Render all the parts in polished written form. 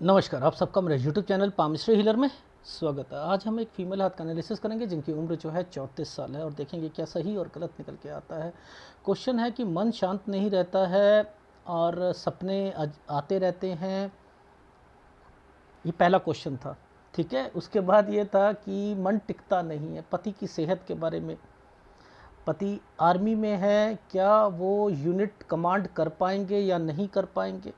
नमस्कार, आप सबका मेरे यूट्यूब चैनल पामिस्ट्री हीलर में स्वागत है। आज हम एक फीमेल हाथ का एनालिसिस करेंगे जिनकी उम्र जो है 34 साल है और देखेंगे क्या सही और गलत निकल के आता है। क्वेश्चन है कि मन शांत नहीं रहता है और सपने आते रहते हैं। ये पहला क्वेश्चन था, ठीक है। उसके बाद ये था कि मन टिकता नहीं है। पति की सेहत के बारे में, पति आर्मी में है, क्या वो यूनिट कमांड कर पाएंगे या नहीं कर पाएंगे।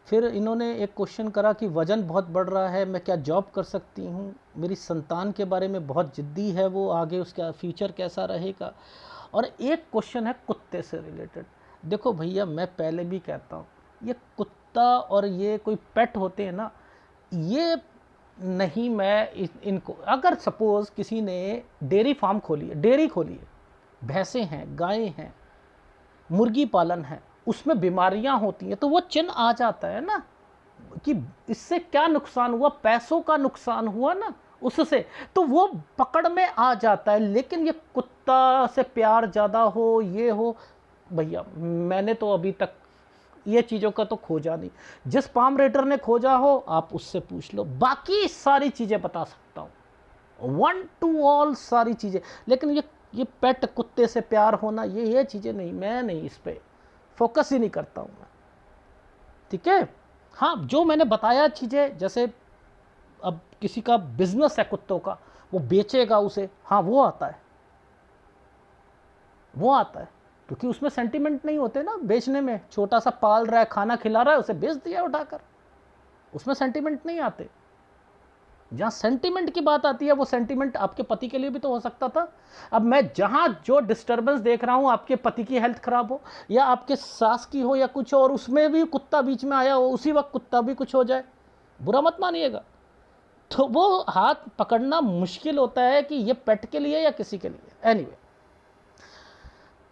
फिर इन्होंने एक क्वेश्चन करा कि वज़न बहुत बढ़ रहा है, मैं क्या जॉब कर सकती हूँ। मेरी संतान के बारे में बहुत ज़िद्दी है वो, आगे उसका फ्यूचर कैसा रहेगा। और एक क्वेश्चन है कुत्ते से रिलेटेड। देखो भैया, मैं पहले भी कहता हूँ, ये कुत्ता और ये कोई पेट होते हैं ना, ये नहीं, मैं इनको अगर सपोज़ किसी ने डेयरी फार्म खोली है, डेयरी खोली है, भैंसें हैं, गायें हैं, मुर्गी पालन है, उसमें बीमारियां होती हैं, तो वो चिन्ह आ जाता है ना कि इससे क्या नुकसान हुआ, पैसों का नुकसान हुआ ना उससे, तो वो पकड़ में आ जाता है। लेकिन ये कुत्ता से प्यार ज़्यादा हो, ये हो, भैया मैंने तो अभी तक ये चीज़ों का तो खोजा नहीं। जिस पाम रेटर ने खोजा हो आप उससे पूछ लो, बाकी सारी चीज़ें बता सकता हूँ, वन टू ऑल सारी चीज़ें। लेकिन ये पेट कुत्ते से प्यार होना, ये चीज़ें नहीं, मैं नहीं, इस पर फोकस ही नहीं करता हूँ मैं, ठीक है। हाँ, जो मैंने बताया चीज़ें, जैसे अब किसी का बिजनेस है कुत्तों का, वो बेचेगा उसे, हाँ वो आता है, वो आता है, क्योंकि उसमें सेंटीमेंट नहीं होते ना बेचने में। छोटा सा पाल रहा है, खाना खिला रहा है, उसे बेच दिया उठाकर, उसमें सेंटीमेंट नहीं आते। जहाँ सेंटीमेंट की बात आती है, वो सेंटीमेंट आपके पति के लिए भी तो हो सकता था। अब मैं जहाँ जो डिस्टर्बेंस देख रहा हूँ, आपके पति की हेल्थ खराब हो या आपके सास की हो या कुछ और, उसमें भी कुत्ता बीच में आया हो, उसी वक्त कुत्ता भी कुछ हो जाए, बुरा मत मानिएगा। तो वो हाथ पकड़ना मुश्किल होता है कि ये पेट के लिए या किसी के लिए। एनीवे,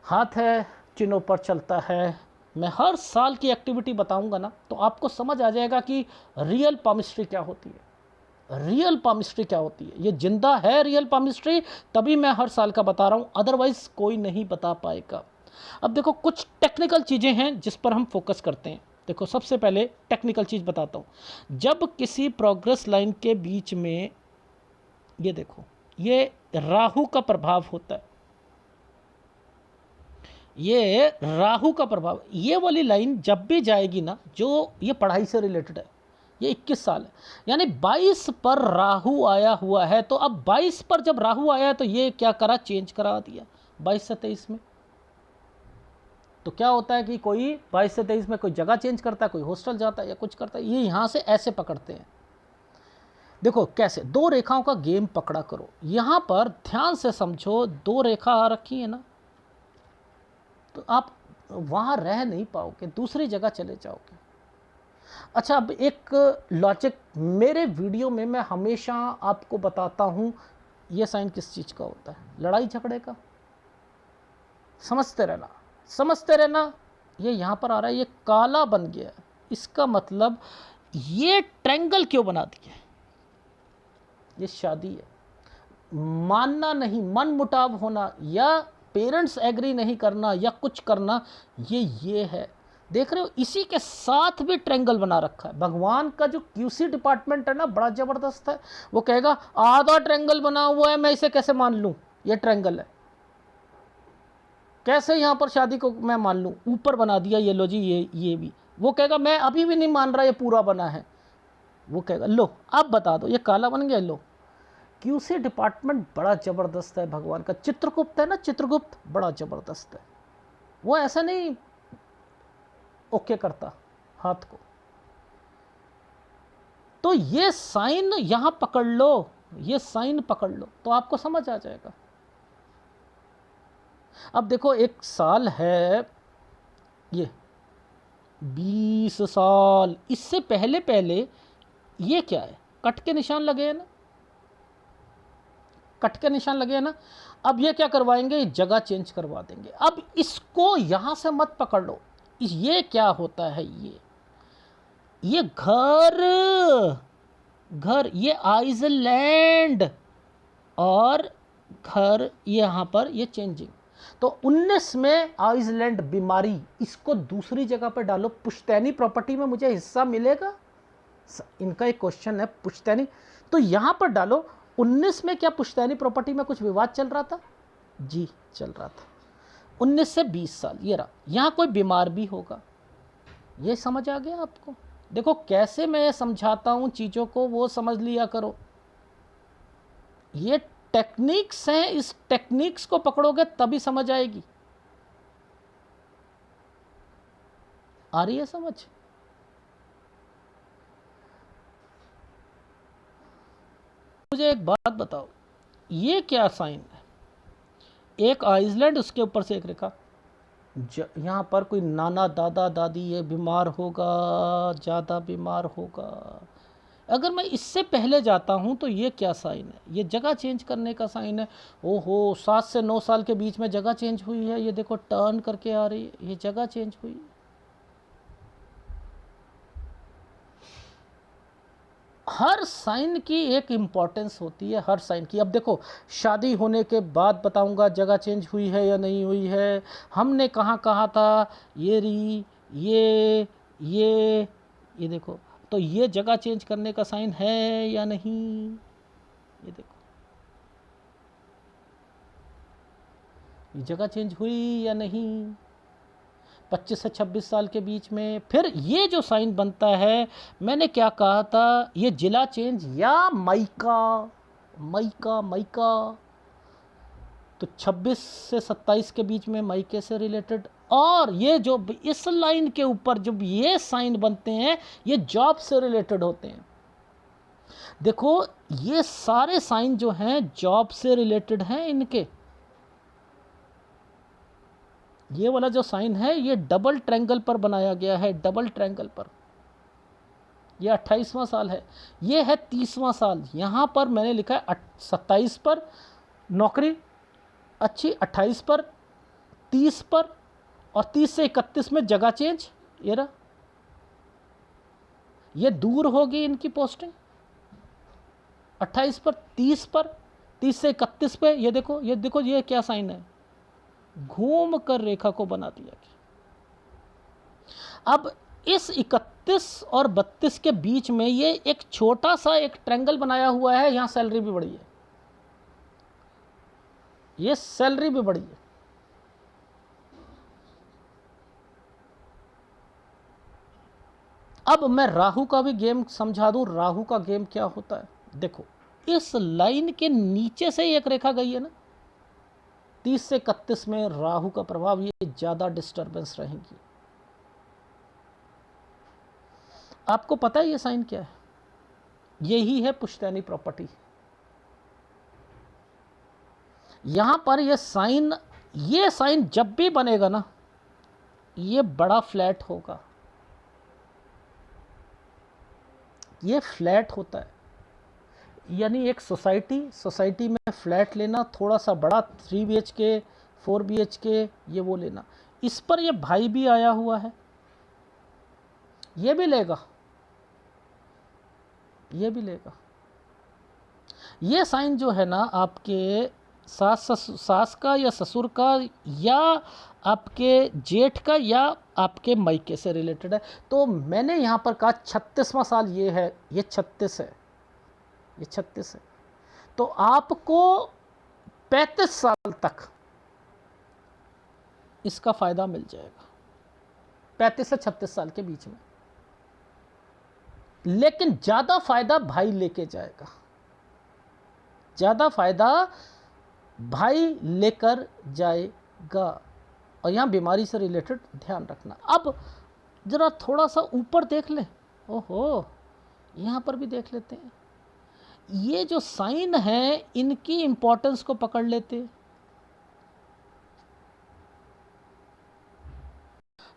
हाथ है, चिन्हों पर चलता है। मैं हर साल की एक्टिविटी बताऊंगा ना, तो आपको समझ आ जाएगा कि रियल पामिस्ट्री क्या होती है, रियल पामिस्ट्री क्या होती है। ये जिंदा है रियल पामिस्ट्री, तभी मैं हर साल का बता रहा हूँ, अदरवाइज कोई नहीं बता पाएगा। अब देखो, कुछ टेक्निकल चीज़ें हैं जिस पर हम फोकस करते हैं। देखो, सबसे पहले टेक्निकल चीज़ बताता हूँ। जब किसी प्रोग्रेस लाइन के बीच में, ये देखो, ये राहु का प्रभाव होता है, ये राहु का प्रभाव, ये वाली लाइन जब भी जाएगी ना, जो ये पढ़ाई से रिलेटेड है, ये 21 साल है, यानी 22 पर राहु आया हुआ है। तो अब 22 पर जब राहु आया है, तो ये क्या करा, चेंज करा दिया 22 से 23 में। तो क्या होता है कि कोई 22 से 23 में कोई जगह चेंज करता है, कोई हॉस्टल जाता है या कुछ करता है, ये यहाँ से ऐसे पकड़ते हैं। देखो कैसे, दो रेखाओं का गेम पकड़ा करो। यहाँ पर ध्यान से समझो, दो रेखा आ रखी है ना, तो आप वहाँ रह नहीं पाओगे, दूसरी जगह चले जाओगे। अच्छा, अब एक लॉजिक, मेरे वीडियो में मैं हमेशा आपको बताता हूँ, ये साइन किस चीज़ का होता है, लड़ाई झगड़े का। समझते रहना, समझते रहना। ये यहाँ पर आ रहा है, ये काला बन गया है, इसका मतलब ये ट्रायंगल क्यों बना दिया है, ये शादी है। मानना नहीं, मन मुटाव होना या पेरेंट्स एग्री नहीं करना या कुछ करना, ये है। देख रहे हो, इसी के साथ भी ट्रायंगल बना रखा है। भगवान का जो क्यूसी डिपार्टमेंट है ना, बड़ा ज़बरदस्त है। वो कहेगा आधा ट्रायंगल बना हुआ है, मैं इसे कैसे मान लूँ, ये ट्रायंगल है, कैसे यहाँ पर शादी को मैं मान लूँ। ऊपर बना दिया, ये लो जी, ये भी। वो कहेगा मैं अभी भी नहीं मान रहा, ये पूरा बना है। वो कहेगा लो अब बता दो, ये काला बन गया, लो। क्यूसी डिपार्टमेंट बड़ा ज़बरदस्त है भगवान का। चित्रगुप्त है ना, चित्रगुप्त बड़ा ज़बरदस्त है। वो ऐसा नहीं ओके करता हाथ को। तो ये साइन यहाँ पकड़ लो, ये साइन पकड़ लो, तो आपको समझ आ जाएगा। अब देखो, एक साल है ये, 20 साल, इससे पहले पहले ये क्या है, कट के निशान लगे हैं ना, कट के निशान लगे हैं ना। अब ये क्या करवाएंगे, जगह चेंज करवा देंगे। अब इसको यहां से मत पकड़ लो। ये क्या होता है, ये घर, घर, ये आइसलैंड और घर, यहाँ पर ये चेंजिंग। तो 19 में आइसलैंड बीमारी, इसको दूसरी जगह पर डालो, पुश्तैनी प्रॉपर्टी में मुझे हिस्सा मिलेगा, इनका एक क्वेश्चन है पुश्तैनी, तो यहाँ पर डालो 19 में क्या पुश्तैनी प्रॉपर्टी में कुछ विवाद चल रहा था? जी चल रहा था। 19 से 20 साल ये रहा। यहाँ कोई बीमार भी होगा, ये समझ आ गया आपको? देखो कैसे मैं समझाता हूँ चीज़ों को, वो समझ लिया करो। ये टेक्निक्स हैं, इस टेक्निक्स को पकड़ोगे तभी समझ आएगी। आ रही है समझ? मुझे एक बात बताओ, ये क्या साइन है? एक आइसलैंड, उसके ऊपर से एक रेखा। यहाँ पर कोई नाना दादा दादी ये बीमार होगा, ज़्यादा बीमार होगा। अगर मैं इससे पहले जाता हूँ तो ये क्या साइन है? ये जगह चेंज करने का साइन है। ओहो 7 से 9 साल के बीच में जगह चेंज हुई है, ये देखो टर्न करके आ रही है, ये जगह चेंज हुई है। हर साइन की एक इम्पॉर्टेंस होती है, हर साइन की। अब देखो शादी होने के बाद बताऊंगा जगह चेंज हुई है या नहीं हुई है। हमने कहाँ कहा था ये री ये देखो, तो ये जगह चेंज करने का साइन है या नहीं? ये देखो ये जगह चेंज हुई या नहीं? 25 से 26 साल के बीच में। फिर ये जो साइन बनता है, मैंने क्या कहा था, ये जिला चेंज या माइका, माइका तो 26 से 27 के बीच में माइके से रिलेटेड। और ये जो इस लाइन के ऊपर जब ये साइन बनते हैं, ये जॉब से रिलेटेड होते हैं। देखो ये सारे साइन जो हैं जॉब से रिलेटेड हैं इनके। ये वाला जो साइन है ये डबल ट्रायंगल पर बनाया गया है, डबल ट्रायंगल पर। ये 28वां साल है, ये है 30वां साल। यहाँ पर मैंने लिखा है 27 पर नौकरी अच्छी, 28 पर, 30 पर, और 30 से 31 में जगह चेंज। ये रहा, ये दूर होगी इनकी पोस्टिंग। 28 पर, 30 पर, 30 से 31 पे। ये देखो ये देखो ये क्या साइन है, घूम कर रेखा को बना दिया गया। अब इस 31 और 32 के बीच में ये एक छोटा सा एक ट्रायंगल बनाया हुआ है, यहां सैलरी भी बढ़ी है, ये सैलरी भी बढ़ी है। अब मैं राहु का भी गेम समझा दूं। राहु का गेम क्या होता है? देखो इस लाइन के नीचे से एक रेखा गई है ना, 30 से 31 में राहु का प्रभाव, ये ज्यादा डिस्टरबेंस रहेगी। आपको पता है ये साइन क्या है? यही है पुश्तैनी प्रॉपर्टी। यहां पर ये साइन जब भी बनेगा ना, ये बड़ा फ्लैट होगा, ये फ्लैट होता है। यानी एक सोसाइटी में फ्लैट लेना थोड़ा सा बड़ा, 3 BHK 4 BHK, ये वो लेना। इस पर ये भाई भी आया हुआ है, ये भी लेगा, ये भी लेगा। ये साइन जो है ना आपके सास का या ससुर का या आपके जेठ का या आपके मायके से रिलेटेड है। तो मैंने यहाँ पर कहा 36वां साल ये है, ये 36 है, ये 36 है। तो आपको 35 साल तक इसका फायदा मिल जाएगा, 35 से 36 साल के बीच में। लेकिन ज्यादा फायदा भाई लेके जाएगा, ज्यादा फायदा भाई लेकर जाएगा। और यहां बीमारी से रिलेटेड ध्यान रखना। अब जरा थोड़ा सा ऊपर देख ले, ओहो यहां पर भी देख लेते हैं। ये जो साइन है इनकी इंपॉर्टेंस को पकड़ लेते हैं।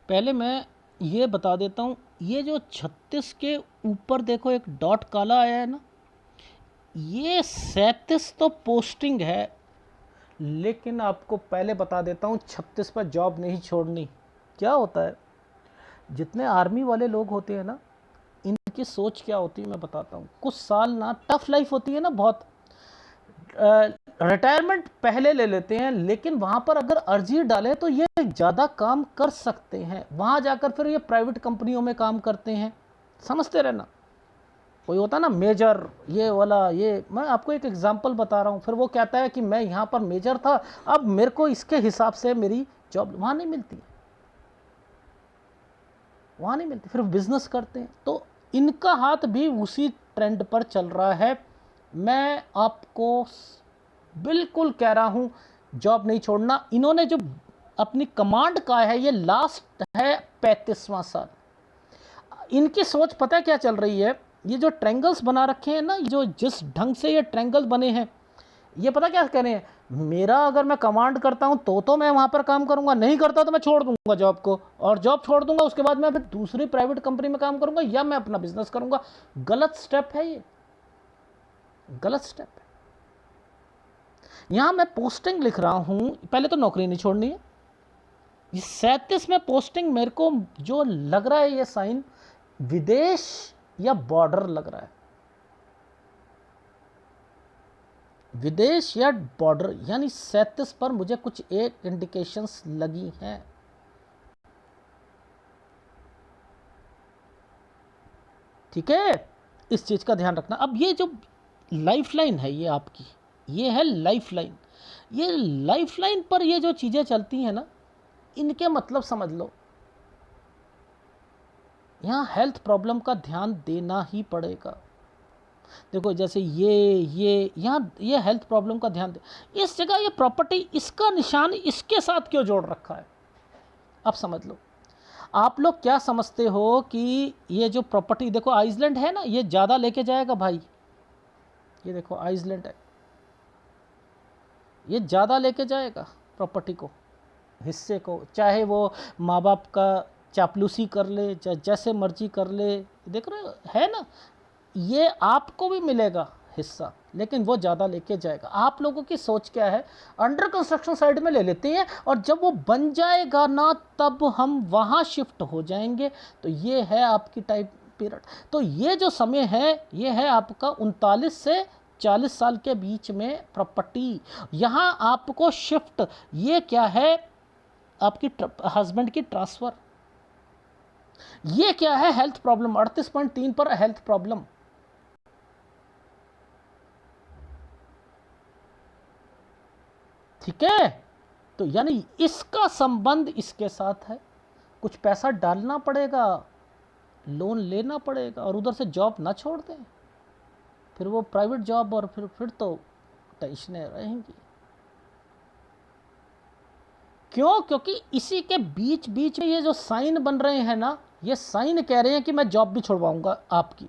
पहले मैं ये बता देता हूं, ये जो 36 के ऊपर देखो एक डॉट काला आया है ना, ये 37 तो पोस्टिंग है। लेकिन आपको पहले बता देता हूं 36 पर जॉब नहीं छोड़नी। क्या होता है, जितने आर्मी वाले लोग होते हैं ना, इनकी सोच क्या होती है मैं बताता हूँ। कुछ साल ना टफ लाइफ होती है ना बहुत, रिटायरमेंट पहले ले लेते हैं, लेकिन वहाँ पर अगर अर्जी डालें तो ये ज़्यादा काम कर सकते हैं। वहाँ जाकर फिर ये प्राइवेट कंपनियों में काम करते हैं, समझते रहना। कोई होता ना मेजर, ये वाला, ये मैं आपको एक एग्जांपल बता रहा हूँ, फिर वो कहता है कि मैं यहाँ पर मेजर था, अब मेरे को इसके हिसाब से मेरी जॉब वहाँ नहीं मिलती, वहाँ नहीं मिलती, फिर बिजनेस करते हैं। तो इनका हाथ भी उसी ट्रेंड पर चल रहा है। मैं आपको बिल्कुल कह रहा हूँ जॉब नहीं छोड़ना। इन्होंने जो अपनी कमांड का है, ये लास्ट है 35वां साल। इनकी सोच पता है क्या चल रही है, ये जो ट्रायंगल्स बना रखे हैं ना, जो जिस ढंग से ये ट्रायंगल बने हैं, ये पता क्या कह रहे हैं, मेरा अगर मैं कमांड करता हूं तो मैं वहां पर काम करूंगा, नहीं करता तो मैं छोड़ दूंगा जॉब को, और जॉब छोड़ दूंगा उसके बाद मैं फिर दूसरी प्राइवेट कंपनी में काम करूंगा या मैं अपना बिजनेस करूंगा। गलत स्टेप है ये, गलत स्टेप है। यहां मैं पोस्टिंग लिख रहा हूं, पहले तो नौकरी नहीं छोड़नी है। 37 में पोस्टिंग मेरे को जो लग रहा है, ये साइन विदेश या बॉर्डर लग रहा है, विदेश या बॉर्डर, यानी 37 पर मुझे कुछ एक इंडिकेशंस लगी हैं। ठीक है, इस चीज का ध्यान रखना। अब ये जो लाइफ लाइन है, ये आपकी, ये है लाइफ लाइन। ये लाइफ लाइन पर ये जो चीजें चलती हैं ना, इनके मतलब समझ लो। यहाँ हेल्थ प्रॉब्लम का ध्यान देना ही पड़ेगा। देखो जैसे ये यहाँ ये हेल्थ प्रॉब्लम का ध्यान दे, इस जगह ये प्रॉपर्टी, इसका निशान इसके साथ क्यों जोड़ रखा है, अब समझ लो। आप लोग क्या समझते हो कि ये जो प्रॉपर्टी, देखो आइसलैंड है ना, ये ज़्यादा लेके जाएगा भाई, ये देखो आइसलैंड है, ये ज़्यादा लेके जाएगा प्रॉपर्टी को, हिस्से को, चाहे वो माँ बाप का चापलूसी कर ले, चाहे जैसे मर्जी कर ले, देख रहे हो है ना, ये आपको भी मिलेगा हिस्सा, लेकिन वो ज़्यादा लेके जाएगा। आप लोगों की सोच क्या है, अंडर कंस्ट्रक्शन साइड में ले लेते हैं और जब वो बन जाएगा ना, तब हम वहाँ शिफ्ट हो जाएंगे। तो ये है आपकी टाइम पीरियड। तो ये जो समय है, ये है आपका 39 से 40 साल के बीच में प्रॉपर्टी। यहाँ आपको शिफ्ट, ये क्या है, आपकी हस्बैंड की ट्रांसफ़र। ये क्या है, हेल्थ प्रॉब्लम, 38.3 पर हेल्थ प्रॉब्लम। ठीक है, तो यानी इसका संबंध इसके साथ है। कुछ पैसा डालना पड़ेगा, लोन लेना पड़ेगा, और उधर से जॉब ना छोड़ दें, फिर वो प्राइवेट जॉब, और फिर तो टेंशनें रहेंगी। क्यों? क्योंकि इसी के बीच बीच में ये जो साइन बन रहे हैं ना, ये साइन कह रहे हैं कि मैं जॉब भी छुड़वाऊंगा आपकी।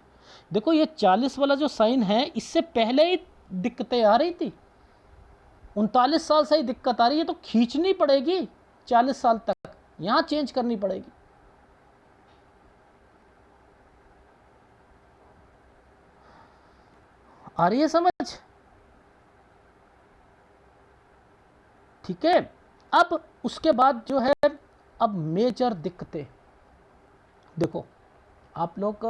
देखो ये 40 वाला जो साइन है, इससे पहले ही दिक्कतें आ रही थी, 39 साल से ही दिक्कत आ रही है, तो खींचनी पड़ेगी 40 साल तक, यहां चेंज करनी पड़ेगी। आ रही है समझ? ठीक है, अब उसके बाद जो है, अब मेजर दिक्कतें देखो, आप लोग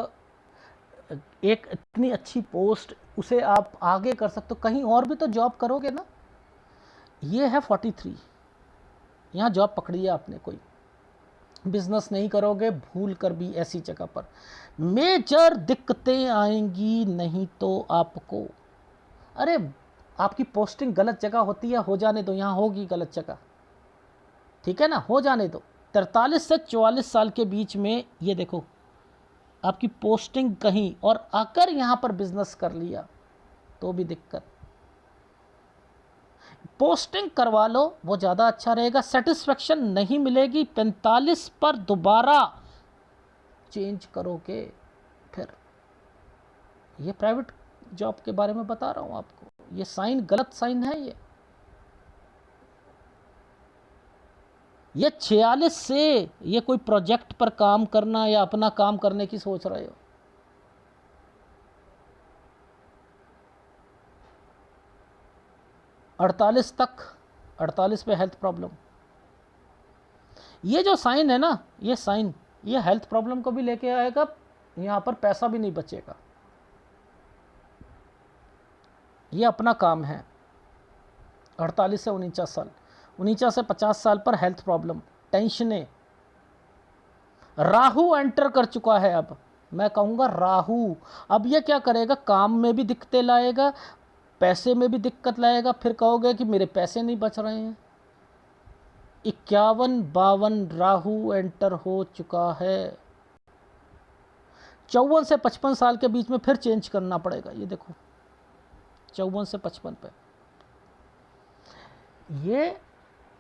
एक इतनी अच्छी पोस्ट, उसे आप आगे कर सकते हो, कहीं और भी तो जॉब करोगे ना। ये है 43, यहाँ जॉब पकड़ी है आपने, कोई बिजनेस नहीं करोगे भूल कर भी ऐसी जगह पर, मेजर दिक्कतें आएंगी नहीं तो आपको। अरे आपकी पोस्टिंग गलत जगह होती है, हो जाने दो, यहाँ होगी गलत जगह, ठीक है ना, हो जाने दो। 43 से 44 साल के बीच में ये देखो आपकी पोस्टिंग कहीं, और आकर यहाँ पर बिजनेस कर लिया तो भी दिक्कत। पोस्टिंग करवा लो, वो ज़्यादा अच्छा रहेगा। सेटिस्फेक्शन नहीं मिलेगी, 45 पर दोबारा चेंज करोगे। फिर ये प्राइवेट जॉब के बारे में बता रहा हूँ आपको, ये साइन गलत साइन है। ये 46 से ये कोई प्रोजेक्ट पर काम करना या अपना काम करने की सोच रहे हो, 48 तक, 48 पे हेल्थ प्रॉब्लम। ये जो साइन है ना, ये साइन, ये हेल्थ प्रॉब्लम को भी लेके आएगा, यहाँ पर पैसा भी नहीं बचेगा। ये अपना काम है। 48 से 49 साल, 49 से 50 साल पर हेल्थ प्रॉब्लम, टेंशनें। राहु एंटर कर चुका है अब, मैं कहूँगा राहु। अब ये क्या करेगा, काम में भी दिक्कतें लाएगा, पैसे में भी दिक्कत लाएगा, फिर कहोगे कि मेरे पैसे नहीं बच रहे हैं। 51-52 राहु एंटर हो चुका है। 54 से 55 साल के बीच में फिर चेंज करना पड़ेगा। ये देखो 54 से 55 पे ये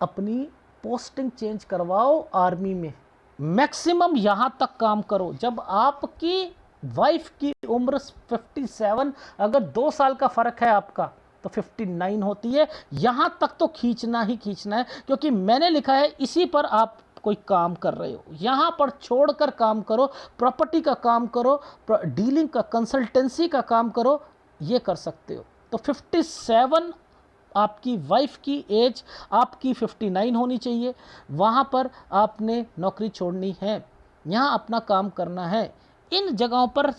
अपनी पोस्टिंग चेंज करवाओ आर्मी में, मैक्सिमम यहाँ तक काम करो। जब आपकी वाइफ की उम्र 57, अगर 2 साल का फ़र्क है आपका तो 59 होती है। यहाँ तक तो खींचना ही खींचना है, क्योंकि मैंने लिखा है इसी पर आप कोई काम कर रहे हो, यहाँ पर छोड़कर काम करो, प्रॉपर्टी का काम करो, डीलिंग का, कंसल्टेंसी का काम करो, ये कर सकते हो। तो 57 आपकी वाइफ की एज आपकी 59 होनी चाहिए, वहाँ पर आपने नौकरी छोड़नी है, यहाँ अपना काम करना है। इन जगहों पर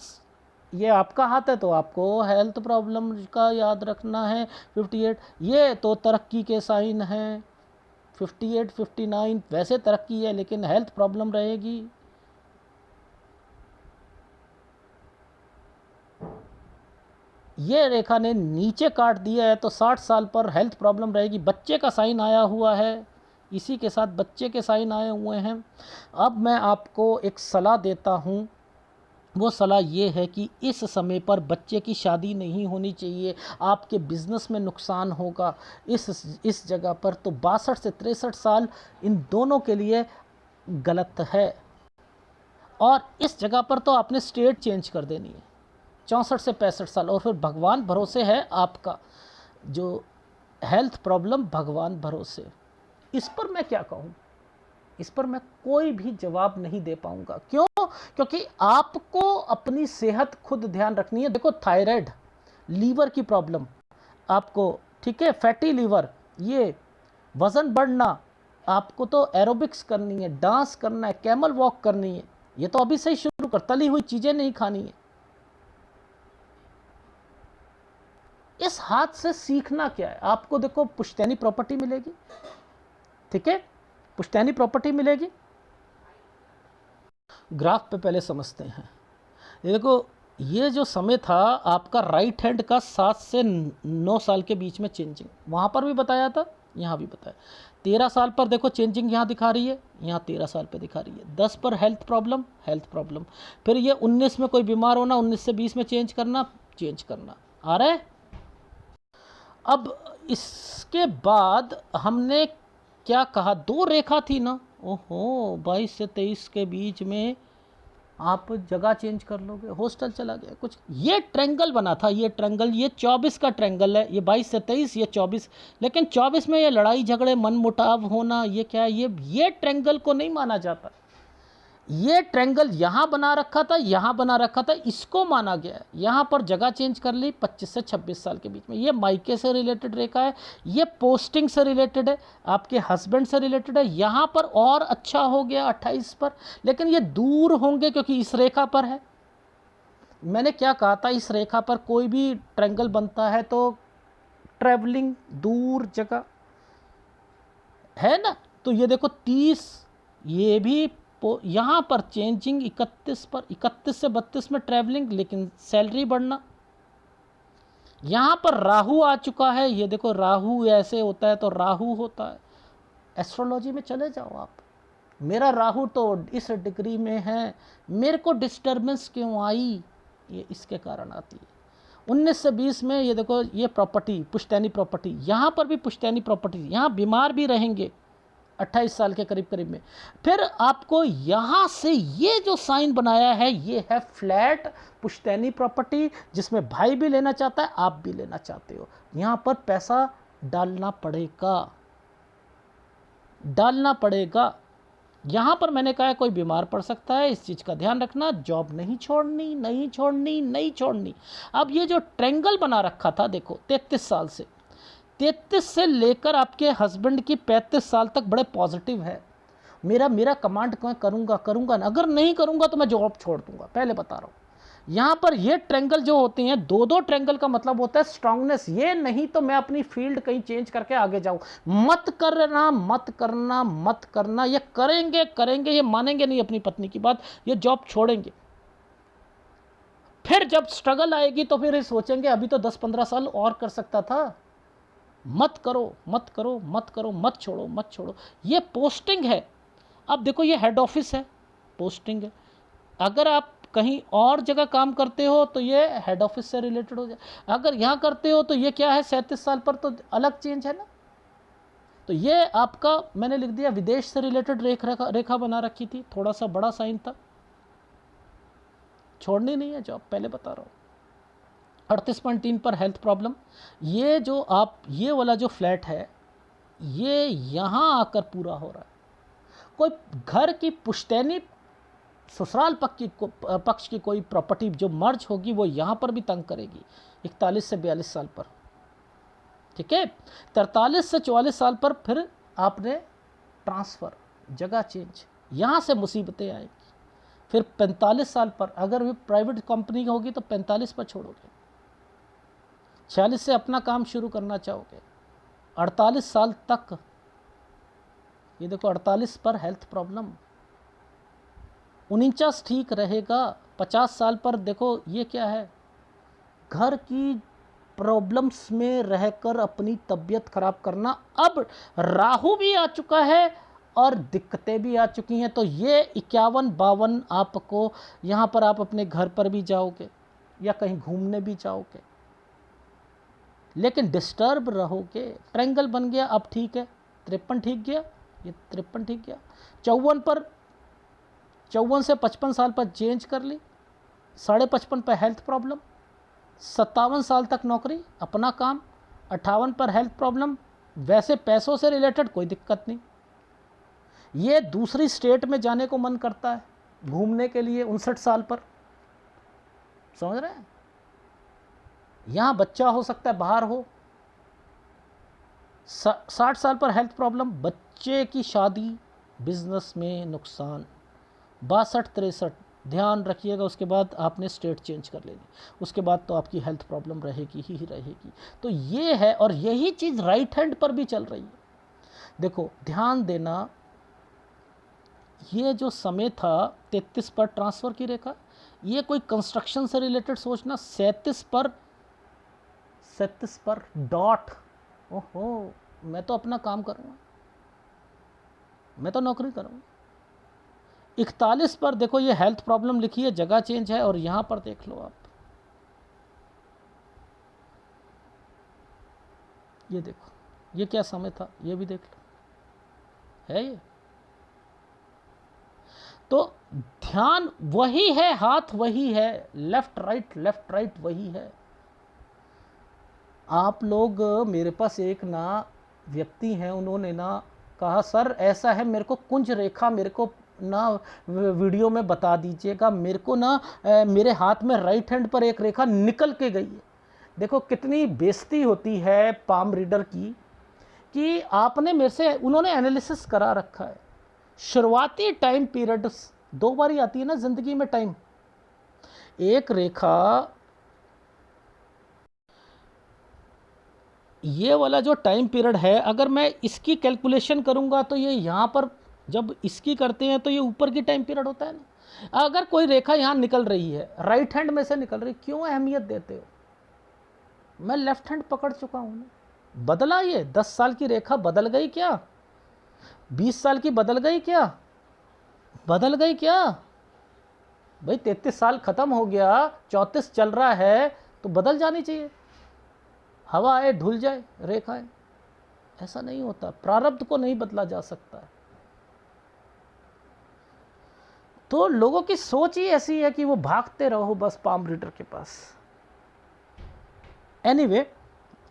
ये आपका हाथ है तो आपको हेल्थ प्रॉब्लम का याद रखना है। 58 ये तो तरक्की के साइन हैं। 58 59 वैसे तरक्की है लेकिन हेल्थ प्रॉब्लम रहेगी। ये रेखा ने नीचे काट दिया है तो 60 साल पर हेल्थ प्रॉब्लम रहेगी। बच्चे का साइन आया हुआ है, इसी के साथ बच्चे के साइन आए हुए हैं। अब मैं आपको एक सलाह देता हूँ, वो सलाह ये है कि इस समय पर बच्चे की शादी नहीं होनी चाहिए, आपके बिज़नेस में नुकसान होगा। इस जगह पर तो 62 से 63 साल इन दोनों के लिए गलत है, और इस जगह पर तो आपने स्टेट चेंज कर देनी है। 64 से 65 साल, और फिर भगवान भरोसे है आपका जो हेल्थ प्रॉब्लम, भगवान भरोसे। इस पर मैं क्या कहूँ, इस पर मैं कोई भी जवाब नहीं दे पाऊंगा। क्यों? क्योंकि आपको अपनी सेहत खुद ध्यान रखनी है। देखो थायराइड, लीवर की प्रॉब्लम आपको, ठीक है, फैटी लीवर, ये वज़न बढ़ना, आपको तो एरोबिक्स करनी है, डांस करना है, कैमल वॉक करनी है। ये तो अभी से ही शुरू कर, तली हुई चीज़ें नहीं खानी है। इस हाथ से सीखना क्या है आपको, देखो पुश्तैनी प्रॉपर्टी मिलेगी, ठीक है, पुश्तैनी प्रॉपर्टी मिलेगी। ग्राफ पे पहले समझते हैं। ये देखो, ये जो समय था आपका राइट हैंड का 7 से 9 साल के बीच में चेंजिंग, वहाँ पर भी बताया था, यहाँ भी बताया। 13 साल पर देखो चेंजिंग यहाँ दिखा रही है, यहाँ 13 साल पे दिखा रही है। 10 पर हेल्थ प्रॉब्लम, हेल्थ प्रॉब्लम। फिर ये 19 में कोई बीमार होना, 19 से 20 में चेंज करना, चेंज करना आ रहा है। अब इसके बाद हमने क्या कहा, 2 रेखा थी ना, ओहो 22 से 23 के बीच में आप जगह चेंज कर लोगे, हॉस्टल चला गया कुछ। ये ट्रेंगल बना था, ये ट्रेंगल, ये 24 का ट्रेंगल है, ये 22 से 23, ये 24। लेकिन 24 में ये लड़ाई झगड़े, मनमुटाव होना, ये क्या है, ये ट्रेंगल को नहीं माना जाता। ये ट्रेंगल यहाँ बना रखा था, यहाँ बना रखा था, इसको माना गया है। यहाँ पर जगह चेंज कर ली 25 से 26 साल के बीच में। ये मायके से रिलेटेड रेखा है, ये पोस्टिंग से रिलेटेड है, आपके हस्बैंड से रिलेटेड है। यहाँ पर और अच्छा हो गया 28 पर, लेकिन ये दूर होंगे क्योंकि इस रेखा पर है। मैंने क्या कहा था, इस रेखा पर कोई भी ट्रेंगल बनता है तो ट्रैवलिंग, दूर जगह है ना। तो ये देखो 30, ये भी यहाँ पर चेंजिंग 31 पर, 31 से 32 में ट्रैवलिंग, लेकिन सैलरी बढ़ना। यहाँ पर राहु आ चुका है, ये देखो राहु ऐसे होता है तो राहु होता है। एस्ट्रोलॉजी में चले जाओ आप, मेरा राहु तो इस डिग्री में है, मेरे को डिस्टर्बेंस क्यों आई, ये इसके कारण आती है। 19 से 20 में ये देखो, ये प्रॉपर्टी, पुश्तैनी प्रॉपर्टी, यहाँ पर भी पुश्तैनी प्रॉपर्टी, यहाँ बीमार भी रहेंगे 28 साल के करीब करीब में। फिर आपको यहाँ से ये जो साइन बनाया है, ये है फ्लैट पुश्तैनी प्रॉपर्टी, जिसमें भाई भी लेना चाहता है, आप भी लेना चाहते हो। यहाँ पर पैसा डालना पड़ेगा, डालना पड़ेगा। यहाँ पर मैंने कहा है कोई बीमार पड़ सकता है, इस चीज़ का ध्यान रखना। जॉब नहीं छोड़नी, नहीं छोड़नी, नहीं छोड़नी। अब ये जो ट्रेंगल बना रखा था देखो 33 साल से, 33 से लेकर आपके हस्बैंड की 35 साल तक बड़े पॉजिटिव है। मेरा कमांड मैं करूँगा ना, अगर नहीं करूँगा तो मैं जॉब छोड़ दूँगा, पहले बता रहा हूँ। यहाँ पर ये ट्रेंगल जो होते हैं, 2-2 ट्रेंगल का मतलब होता है स्ट्रांगनेस। ये नहीं तो मैं अपनी फील्ड कहीं चेंज करके आगे जाऊँ, मत करना, मत करना, मत करना। ये करेंगे, ये मानेंगे नहीं अपनी पत्नी की बात, ये जॉब छोड़ेंगे। फिर जब स्ट्रगल आएगी तो फिर ये सोचेंगे अभी तो 10-15 साल और कर सकता था। मत करो, मत करो, मत करो, मत छोड़ो, मत छोड़ो। ये पोस्टिंग है। अब देखो ये हेड ऑफिस है, पोस्टिंग है। अगर आप कहीं और जगह काम करते हो तो ये हेड ऑफिस से रिलेटेड हो जाए। अगर यहाँ करते हो तो ये क्या है, 37 साल पर तो अलग चेंज है ना। तो ये आपका मैंने लिख दिया विदेश से रिलेटेड रेखा बना रखी थी, थोड़ा सा बड़ा साइन था। छोड़नी नहीं है जॉब, पहले बता रहा हूँ। 38.3 पर हेल्थ प्रॉब्लम। ये जो आप ये वाला जो फ्लैट है ये यहाँ आकर पूरा हो रहा है। कोई घर की पुश्तैनी ससुराल पक्ष की कोई प्रॉपर्टी जो मर्ज होगी वो यहाँ पर भी तंग करेगी 41 से 42 साल पर। ठीक है, 43 से 44 साल पर फिर आपने ट्रांसफ़र, जगह चेंज, यहाँ से मुसीबतें आएंगी। फिर 45 साल पर अगर भी प्राइवेट कंपनी होगी तो 45 पर छोड़ोगे, 46 से अपना काम शुरू करना चाहोगे, 48 साल तक। ये देखो 48 पर हेल्थ प्रॉब्लम, 49 ठीक रहेगा, 50 साल पर देखो ये क्या है, घर की प्रॉब्लम्स में रहकर अपनी तबीयत खराब करना। अब राहु भी आ चुका है और दिक्कतें भी आ चुकी हैं, तो ये 51-52 आपको यहाँ पर आप अपने घर पर भी जाओगे या कहीं घूमने भी जाओगे लेकिन डिस्टर्ब रहोगे। ट्रायंगल बन गया, अब ठीक है, 53 ठीक गया, ये 53 ठीक गया। 54 पर 54 से 55 साल पर चेंज कर ली, 55.5 पर हेल्थ प्रॉब्लम, 57 साल तक नौकरी अपना काम, 58 पर हेल्थ प्रॉब्लम, वैसे पैसों से रिलेटेड कोई दिक्कत नहीं। ये दूसरी स्टेट में जाने को मन करता है घूमने के लिए 59 साल पर, समझ रहे हैं, यहाँ बच्चा हो सकता है बाहर हो। 60 साल पर हेल्थ प्रॉब्लम, बच्चे की शादी, बिजनेस में नुकसान। 62-63 ध्यान रखिएगा, उसके बाद आपने स्टेट चेंज कर लेनी, उसके बाद तो आपकी हेल्थ प्रॉब्लम रहेगी ही रहेगी। तो ये है, और यही चीज़ राइट हैंड पर भी चल रही है। देखो ध्यान देना, ये जो समय था 33 पर ट्रांसफ़र की रेखा, ये कोई कंस्ट्रक्शन से रिलेटेड सोचना। 37 पर डॉट, ओहो मैं तो अपना काम करूँगा, मैं तो नौकरी करूँगा। 41 पर देखो ये हेल्थ प्रॉब्लम लिखी है, जगह चेंज है, और यहाँ पर देख लो आप, ये देखो ये क्या समय था, ये भी देख लो, है ये। तो ध्यान वही है, हाथ वही है, लेफ्ट राइट वही है। आप लोग, मेरे पास एक ना व्यक्ति हैं, उन्होंने ना कहा सर ऐसा है, मेरे को कुंज रेखा मेरे को ना वीडियो में बता दीजिएगा, मेरे को ना मेरे हाथ में राइट हैंड पर एक रेखा निकल के गई है। देखो कितनी बेइज्जती होती है पाम रीडर की कि आपने मेरे से, उन्होंने एनालिसिस करा रखा है। शुरुआती टाइम पीरियड 2 बार ही आती है ना ज़िंदगी में टाइम। एक रेखा, ये वाला जो टाइम पीरियड है, अगर मैं इसकी कैलकुलेशन करूंगा तो ये यहाँ पर जब इसकी करते हैं तो ये ऊपर की टाइम पीरियड होता है ना। अगर कोई रेखा यहाँ निकल रही है, राइट हैंड में से निकल रही, क्यों अहमियत देते हो? मैं लेफ्ट हैंड पकड़ चुका हूँ ना, बदला ये 10 साल की रेखा बदल गई क्या? 20 साल की बदल गई क्या? बदल गई क्या भाई? 33 साल खत्म हो गया, 34 चल रहा है, तो बदल जानी चाहिए। हवा आए धुल जाए रेखाएं, ऐसा नहीं होता, प्रारब्ध को नहीं बदला जा सकता है। तो लोगों की सोच ही ऐसी है कि वो भागते रहो बस पाम रीडर के पास। एनीवे,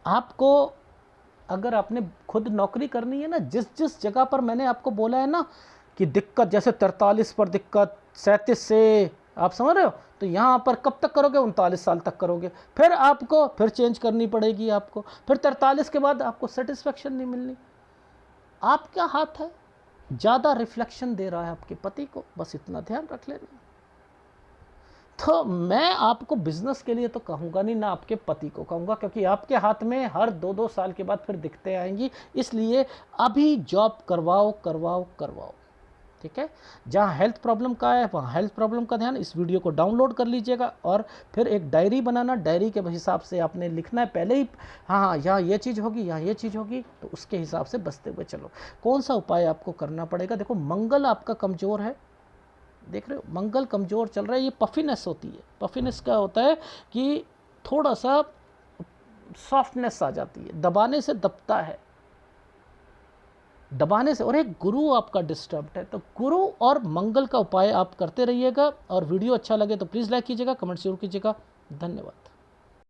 आपको अगर आपने खुद नौकरी करनी है ना, जिस जिस जगह पर मैंने आपको बोला है ना कि दिक्कत, जैसे 43 पर दिक्कत, 37 से, आप समझ रहे हो, तो यहाँ पर कब तक करोगे? 39 साल तक करोगे, फिर आपको फिर चेंज करनी पड़ेगी आपको, फिर 43 के बाद आपको सेटिस्फेक्शन नहीं मिलनी। आपका हाथ है, ज़्यादा रिफ्लेक्शन दे रहा है आपके पति को, बस इतना ध्यान रख लेना। तो मैं आपको बिजनेस के लिए तो कहूँगा नहीं, ना आपके पति को कहूँगा, क्योंकि आपके हाथ में हर 2-2 साल के बाद फिर दिक्कतें आएंगी। इसलिए अभी जॉब करवाओ करवाओ करवाओ। ठीक है। जहाँ हेल्थ प्रॉब्लम का है वहाँ हेल्थ प्रॉब्लम का ध्यान, इस वीडियो को डाउनलोड कर लीजिएगा और फिर एक डायरी बनाना, डायरी के हिसाब से आपने लिखना है पहले ही, हाँ यहाँ ये चीज़ होगी, यहाँ ये चीज़ होगी, तो उसके हिसाब से बचते हुए चलो। कौन सा उपाय आपको करना पड़ेगा? देखो मंगल आपका कमज़ोर है, देख रहे हो मंगल कमज़ोर चल रहा है, ये पफिनेस होती है। पफिनेस क्या होता है कि थोड़ा सा सॉफ्टनेस आ जाती है, दबाने से दबता है, दबाने से। और एक गुरु आपका डिस्टर्ब्ड है, तो गुरु और मंगल का उपाय आप करते रहिएगा। और वीडियो अच्छा लगे तो प्लीज़ लाइक कीजिएगा, कमेंट जरूर कीजिएगा। धन्यवाद।